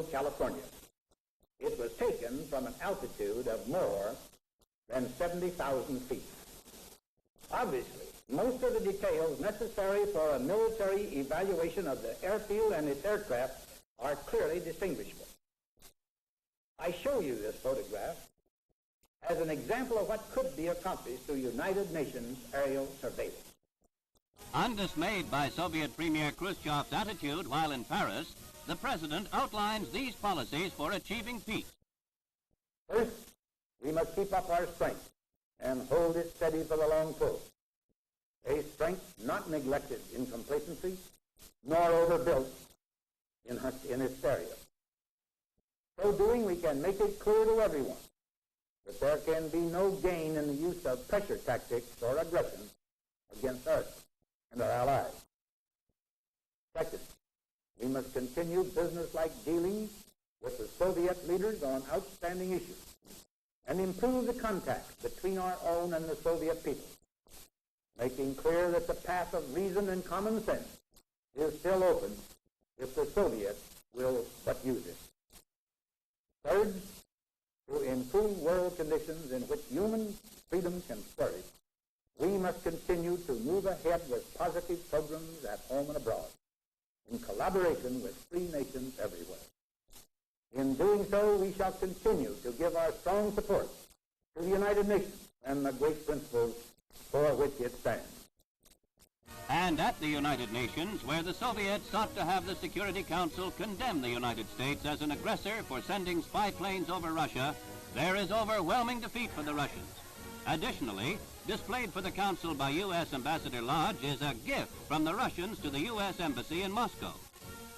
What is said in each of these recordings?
California. It was taken from an altitude of more than 70,000 feet. Obviously, most of the details necessary for a military evaluation of the airfield and its aircraft are clearly distinguishable. I show you this photograph as an example of what could be accomplished through United Nations aerial surveillance. Undismayed by Soviet Premier Khrushchev's attitude while in Paris, the President outlines these policies for achieving peace. First, we must keep up our strength and hold it steady for the long pull. A strength not neglected in complacency, nor overbuilt in hysteria. So doing, we can make it clear to everyone that there can be no gain in the use of pressure tactics or aggression against us and our allies. Second, we must continue business-like dealings with the Soviet leaders on outstanding issues and improve the contacts between our own and the Soviet people, making clear that the path of reason and common sense is still open if the Soviets will but use it. Third, to improve world conditions in which human freedom can flourish, we must continue to move ahead with positive programs at home and abroad, in collaboration with free nations everywhere. In doing so, we shall continue to give our strong support to the United Nations and the great principles for which it stands. And at the United Nations, where the Soviets sought to have the Security Council condemn the United States as an aggressor for sending spy planes over Russia, there is overwhelming defeat for the Russians. Additionally, displayed for the Council by U.S. Ambassador Lodge is a gift from the Russians to the U.S. Embassy in Moscow.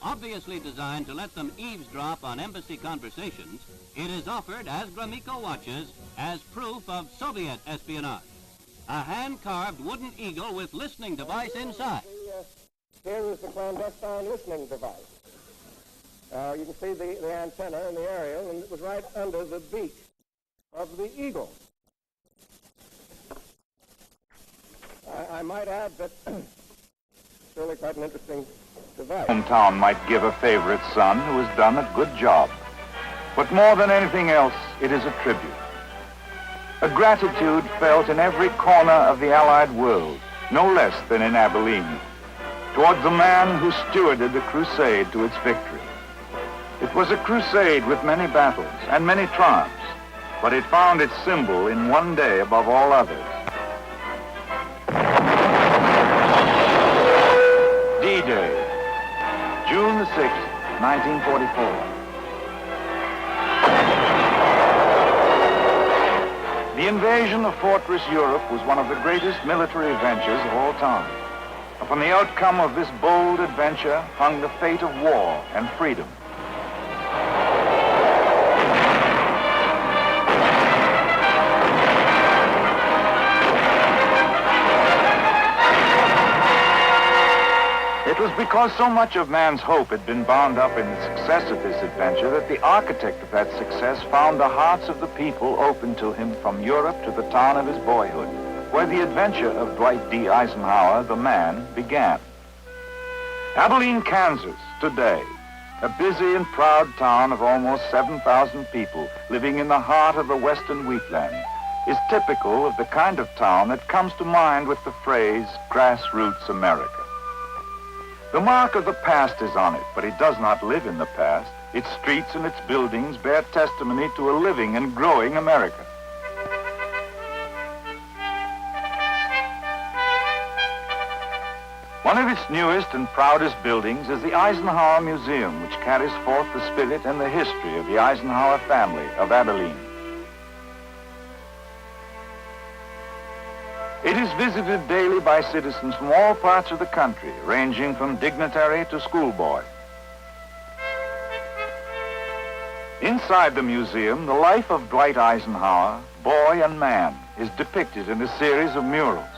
Obviously designed to let them eavesdrop on embassy conversations, it is offered, as Gromyko watches, as proof of Soviet espionage. A hand-carved wooden eagle with listening device inside. Here is the clandestine listening device. You can see the antenna and the aerial, and it was right under the beak of the eagle. I might add that it's really quite an interesting device. Hometown might give a favorite son who has done a good job. But more than anything else, it is a tribute. A gratitude felt in every corner of the Allied world, no less than in Abilene, towards the man who stewarded the crusade to its victory. It was a crusade with many battles and many triumphs, but it found its symbol in one day above all others. D-Day, June the 6th, 1944. The invasion of Fortress Europe was one of the greatest military adventures of all time. Upon the outcome of this bold adventure hung the fate of war and freedom. It was because so much of man's hope had been bound up in the success of this adventure that the architect of that success found the hearts of the people open to him from Europe to the town of his boyhood, where the adventure of Dwight D. Eisenhower, the man, began. Abilene, Kansas, today, a busy and proud town of almost 7,000 people living in the heart of the western wheatland, is typical of the kind of town that comes to mind with the phrase, grassroots America. The mark of the past is on it, but it does not live in the past. Its streets and its buildings bear testimony to a living and growing America. One of its newest and proudest buildings is the Eisenhower Museum, which carries forth the spirit and the history of the Eisenhower family of Abilene. It is visited daily by citizens from all parts of the country, ranging from dignitary to schoolboy. Inside the museum, the life of Dwight Eisenhower, boy and man, is depicted in a series of murals.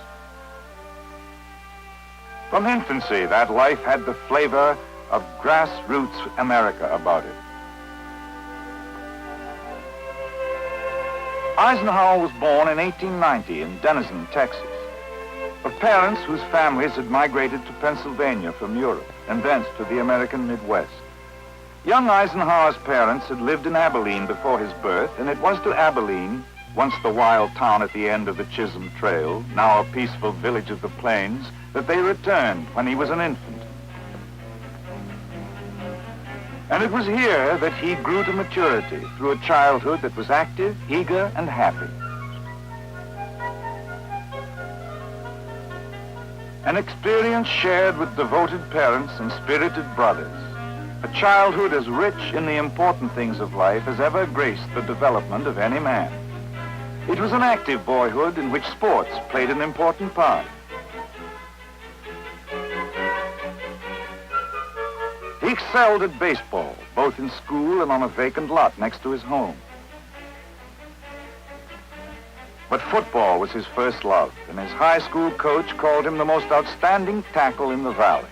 From infancy, that life had the flavor of grassroots America about it. Eisenhower was born in 1890 in Denison, Texas, of parents whose families had migrated to Pennsylvania from Europe and thence to the American Midwest. Young Eisenhower's parents had lived in Abilene before his birth, and it was to Abilene, once the wild town at the end of the Chisholm Trail, now a peaceful village of the plains, that they returned when he was an infant. And it was here that he grew to maturity through a childhood that was active, eager, and happy. An experience shared with devoted parents and spirited brothers. A childhood as rich in the important things of life as ever graced the development of any man. It was an active boyhood in which sports played an important part. He excelled at baseball, both in school and on a vacant lot next to his home. But football was his first love, and his high school coach called him the most outstanding tackle in the valley.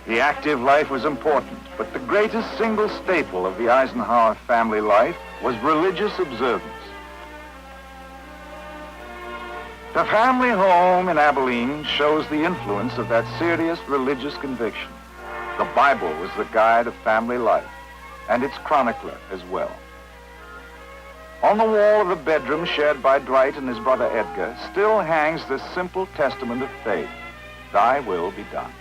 The active life was important, but the greatest single staple of the Eisenhower family life was religious observance. The family home in Abilene shows the influence of that serious religious conviction. The Bible was the guide of family life, and its chronicler as well. On the wall of the bedroom shared by Dwight and his brother Edgar still hangs this simple testament of faith: "Thy will be done."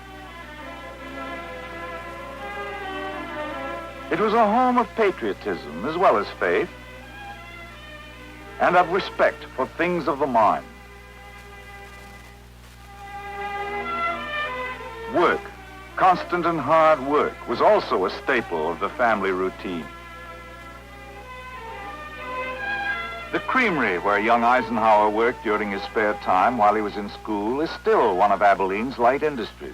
It was a home of patriotism as well as faith, and of respect for things of the mind. Work, constant and hard work, was also a staple of the family routine. The creamery where young Eisenhower worked during his spare time while he was in school is still one of Abilene's light industries.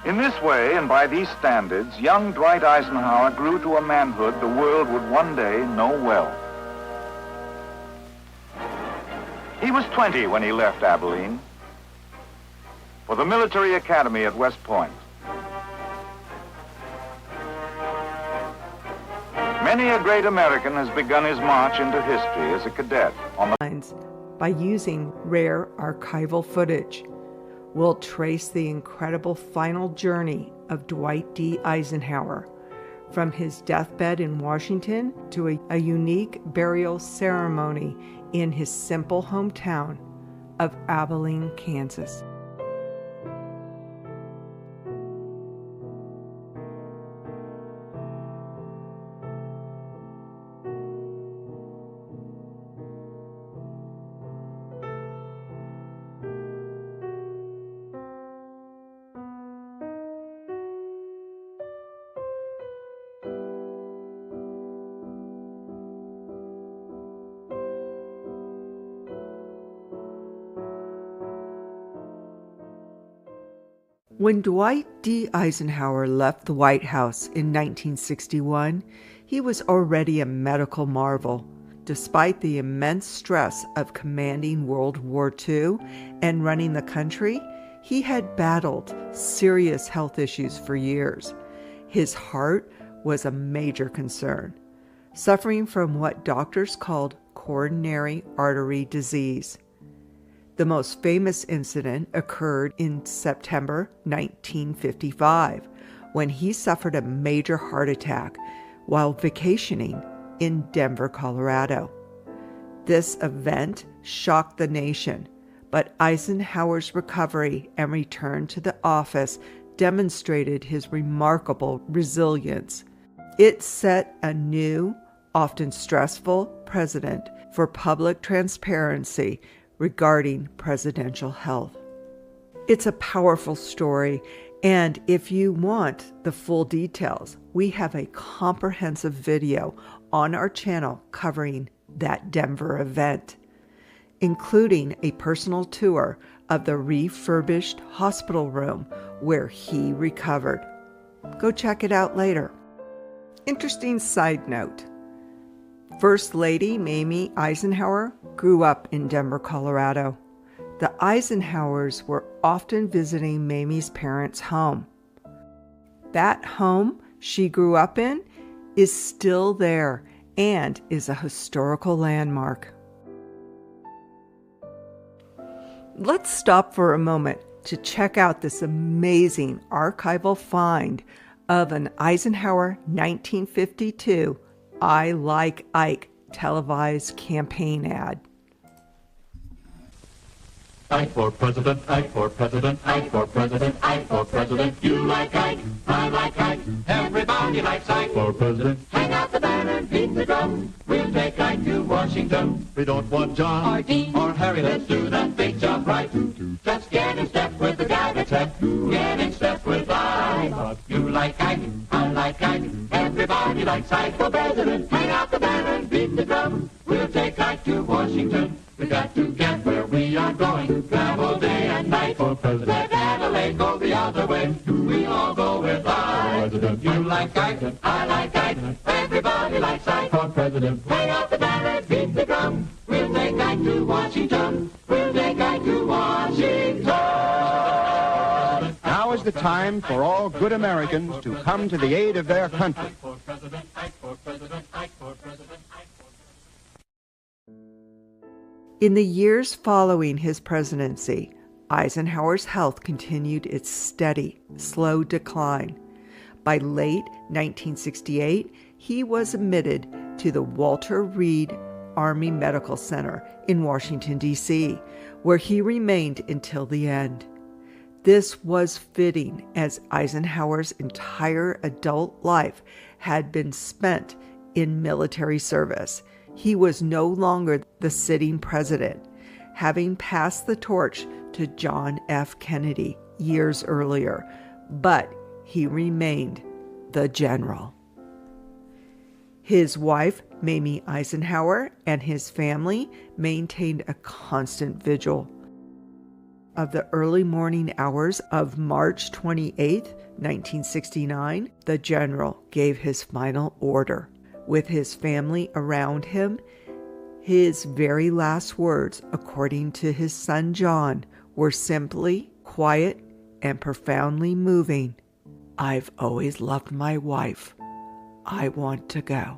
In this way, and by these standards, young Dwight Eisenhower grew to a manhood the world would one day know well. He was 20 when he left Abilene for the military academy at West Point. Many a great American has begun his march into history as a cadet on the by using rare archival footage. We'll trace the incredible final journey of Dwight D. Eisenhower, from his deathbed in Washington to a unique burial ceremony in his simple hometown of Abilene, Kansas. When Dwight D. Eisenhower left the White House in 1961, he was already a medical marvel. Despite the immense stress of commanding World War II and running the country, he had battled serious health issues for years. His heart was a major concern, suffering from what doctors called coronary artery disease. The most famous incident occurred in September 1955, when he suffered a major heart attack while vacationing in Denver, Colorado. This event shocked the nation, but Eisenhower's recovery and return to the office demonstrated his remarkable resilience. It set a new, often stressful, precedent for public transparency regarding presidential health. It's a powerful story, and if you want the full details, we have a comprehensive video on our channel covering that Denver event, including a personal tour of the refurbished hospital room where he recovered. Go check it out later. Interesting side note. First Lady Mamie Eisenhower grew up in Denver, Colorado. The Eisenhowers were often visiting Mamie's parents' home. That home she grew up in is still there and is a historical landmark. Let's stop for a moment to check out this amazing archival find of an Eisenhower 1952 I Like Ike televised campaign ad. Ike for president, Ike for president, Ike for president, Ike for president. You like Ike, I like Ike. Everybody likes Ike for president. Hang out the banner, beat the drum. We'll take Ike to Washington. We don't want John or Dean or Harry. Let's do that big job right. Just get in step with the guy that's hep. Get in step with Ike. You like Ike, I like Ike. Everybody likes Ike for president. Hang out the banner, beat the drum. We'll take Ike to Washington. We got to get where we are going. Travel day and night for president. Let Adelaide go the other way. We all go with Ike. You like Ike, I like Ike. Everybody likes Ike for president. Hang out the banner, beat the drum. We'll take Ike to Washington. We'll take Ike to Washington. Now is the time for all good Americans to come to the aid of their country. Ike for president, Ike for president, Ike for president, Ike for president. In the years following his presidency, Eisenhower's health continued its steady, slow decline. By late 1968, he was admitted to the Walter Reed Army Medical Center in Washington, D.C., where he remained until the end. This was fitting, as Eisenhower's entire adult life had been spent in military service. He was no longer the sitting president, having passed the torch to John F. Kennedy years earlier, but he remained the general. His wife, Mamie Eisenhower, and his family maintained a constant vigil. Of the early morning hours of March 28, 1969, the general gave his final order. With his family around him, his very last words, according to his son John, were simply quiet and profoundly moving. "I've always loved my wife. I want to go."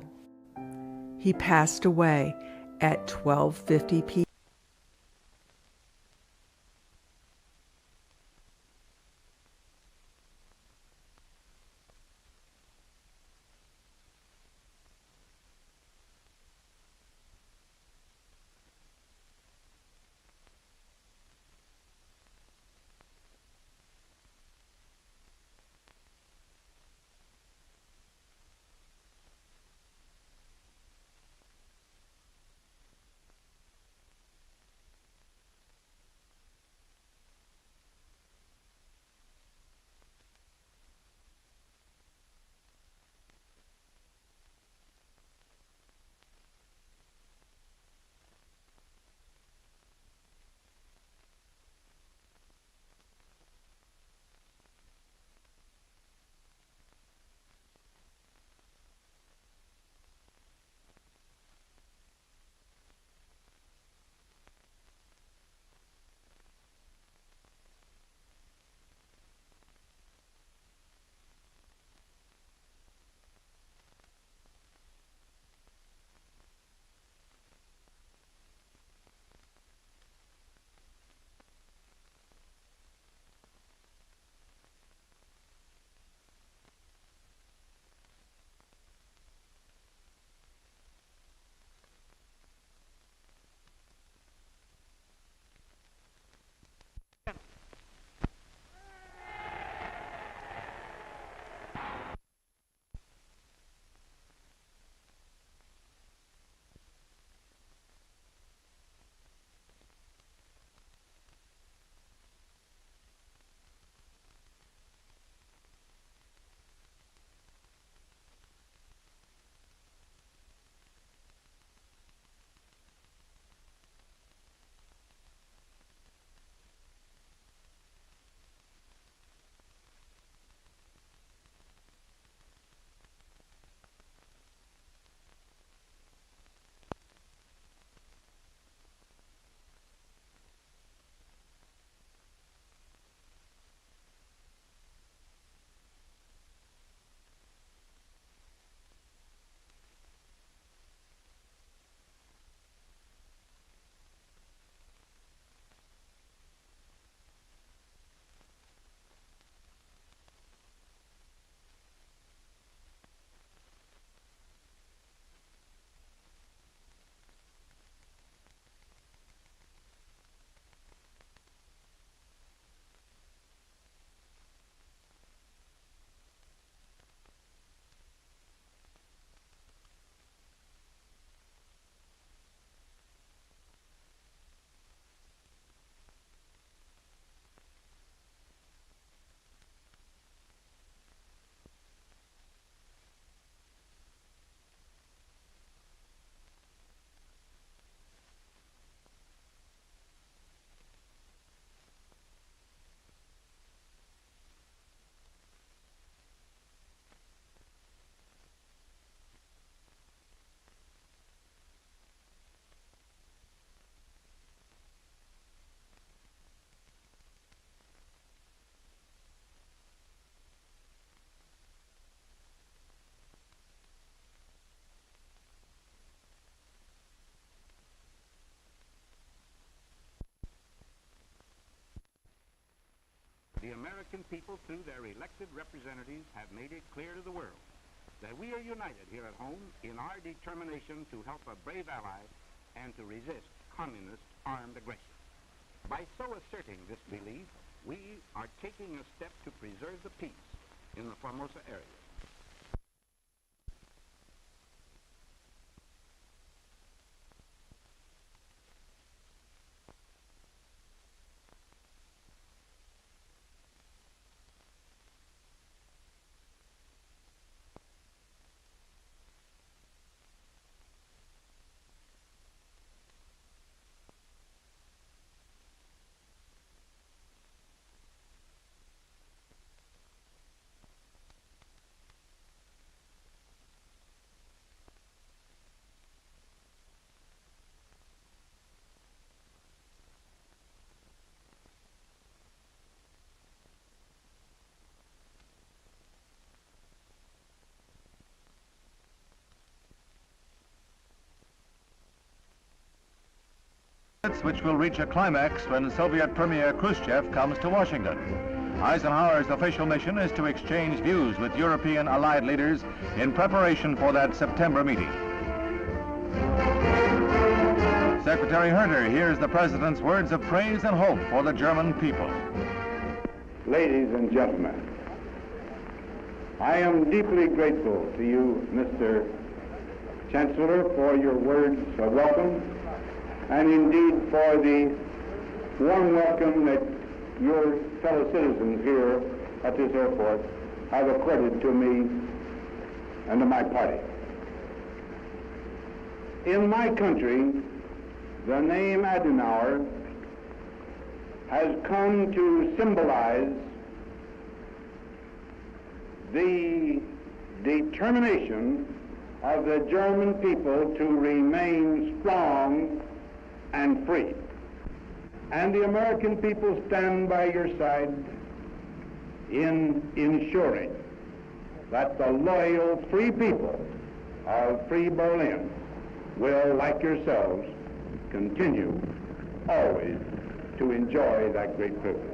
He passed away at 12:50 p.m. The American people, through their elected representatives, have made it clear to the world that we are united here at home in our determination to help a brave ally and to resist communist armed aggression. By so asserting this belief, we are taking a step to preserve the peace in the Formosa area. Which will reach a climax when Soviet Premier Khrushchev comes to Washington. Eisenhower's official mission is to exchange views with European Allied leaders in preparation for that September meeting. Secretary Herter hears the President's words of praise and hope for the German people. Ladies and gentlemen, I am deeply grateful to you, Mr. Chancellor, for your words of welcome, and indeed for the warm welcome that your fellow citizens here at this airport have accorded to me and to my party. In my country, the name Eisenhower has come to symbolize the determination of the German people to remain strong and free. And the American people stand by your side in ensuring that the loyal free people of free Berlin will, like yourselves, continue always to enjoy that great privilege.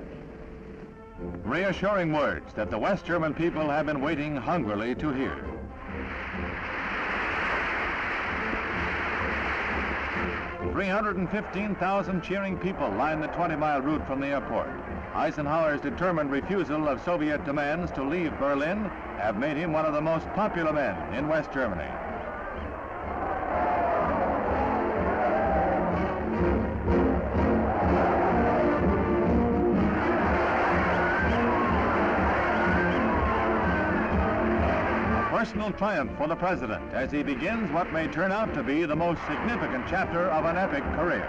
Reassuring words that the West German people have been waiting hungrily to hear. "315,000 cheering people line the 20-mile route from the airport. Eisenhower's determined refusal of Soviet demands to leave Berlin have made him one of the most popular men in West Germany. Personal triumph for the President as he begins what may turn out to be the most significant chapter of an epic career.